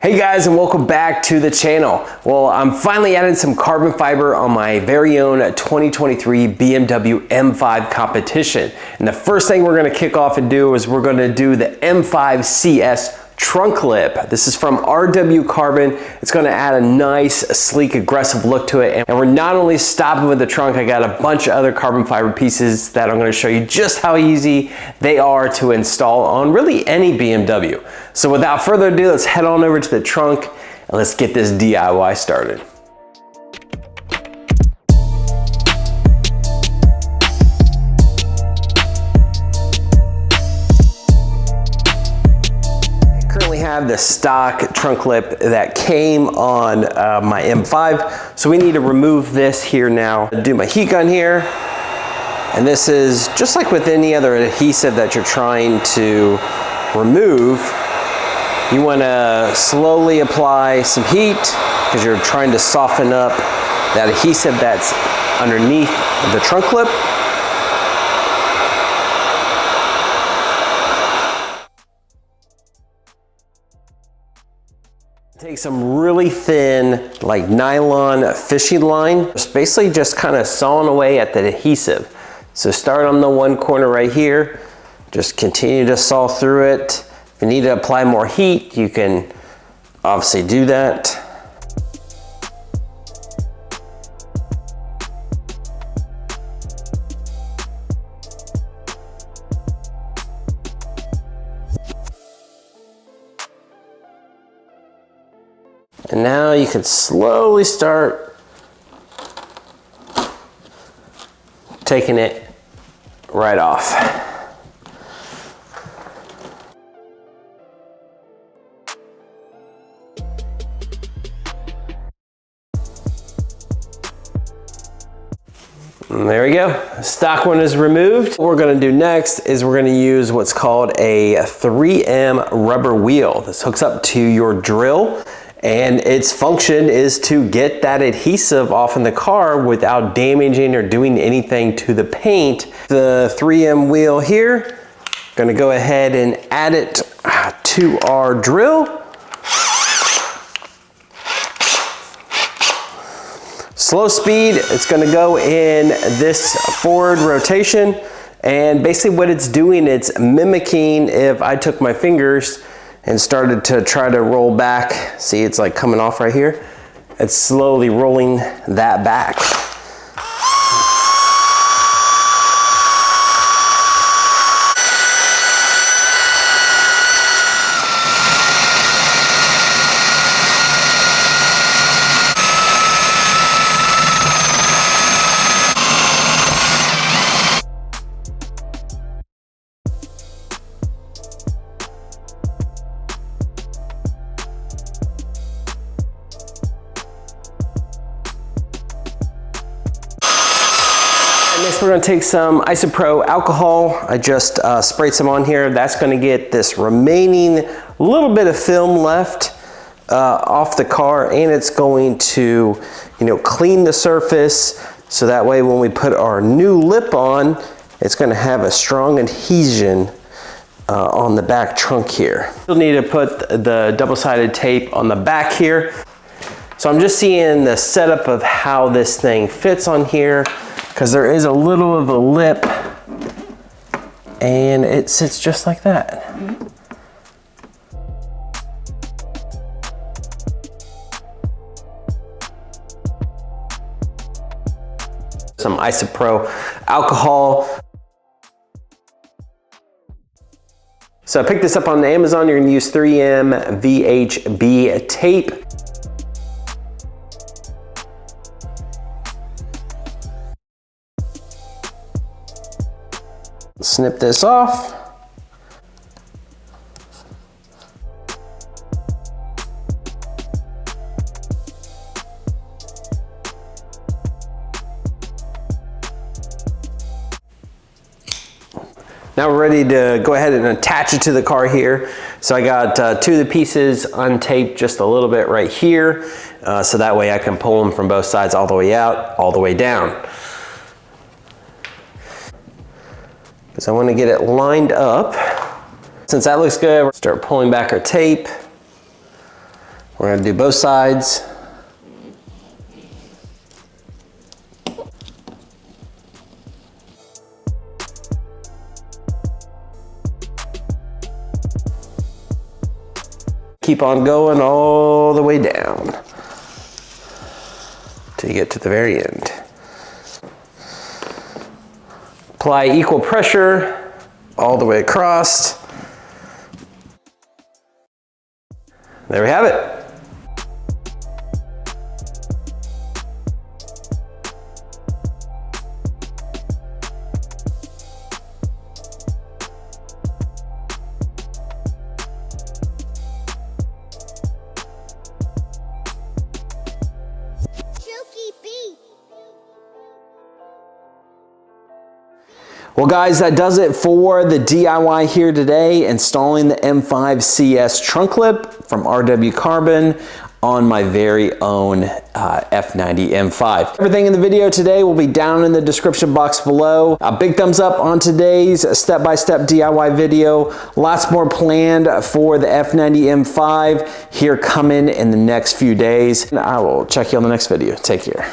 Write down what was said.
Hey guys, and welcome back to the channel. Well, I'm finally adding some carbon fiber on my very own 2023 BMW M5 competition. And the first thing we're gonna kick off and do is we're gonna do the M5 CS trunk lip. This is from RW Carbon. It's gonna add a nice, sleek, aggressive look to it. And we're not only stopping with the trunk, I got a bunch of other carbon fiber pieces that I'm gonna show you just how easy they are to install on really any BMW. So without further ado, let's head on over to the trunk and let's get this DIY started. Have the stock trunk lip that came on my M5, so we need to remove this here now. Do my heat gun here, and this is just like with any other adhesive that you're trying to remove. You want to slowly apply some heat because you're trying to soften up that adhesive that's underneath the trunk lip. Take some really thin, like nylon fishing line. It's basically just kind of sawing away at the adhesive. So start on the one corner right here. Just continue to saw through it. If you need to apply more heat, you can obviously do that. And now you can slowly start taking it right off. And there we go. Stock one is removed. What we're gonna do next is we're gonna use what's called a 3M rubber wheel. This hooks up to your drill, and its function is to get that adhesive off in the car without damaging or doing anything to the paint. The 3M wheel here, gonna go ahead and add it to our drill. Slow speed, it's gonna go in this forward rotation, and basically what it's doing, it's mimicking if I took my fingers and started to try to roll back. See, it's like coming off right here. It's slowly rolling that back. Next, we're going to take some Isopro alcohol. I just sprayed some on here. That's going to get this remaining little bit of film left off the car, and it's going to, clean the surface. So that way, when we put our new lip on, it's going to have a strong adhesion on the back trunk here. You'll need to put the double-sided tape on the back here. So I'm just seeing the setup of how this thing fits on here, because there is a little of a lip and it sits just like that. Some Isopro alcohol. So I picked this up on Amazon. You're gonna use 3M VHB tape. Snip this off. Now we're ready to go ahead and attach it to the car here. So I got two of the pieces untaped just a little bit right here. So that way I can pull them from both sides all the way out, all the way down. Because I want to get it lined up. Since that looks good, we'll start pulling back our tape. We're gonna do both sides. Keep on going all the way down till you get to the very end. Apply equal pressure all the way across. There we have it. Chuki Beats. Well guys, that does it for the DIY here today, installing the M5 CS trunk lip from RW Carbon on my very own F90 M5. Everything in the video today will be down in the description box below. A big thumbs up on today's step-by-step DIY video. Lots more planned for the F90 M5 here coming in the next few days. I will check you on the next video. Take care.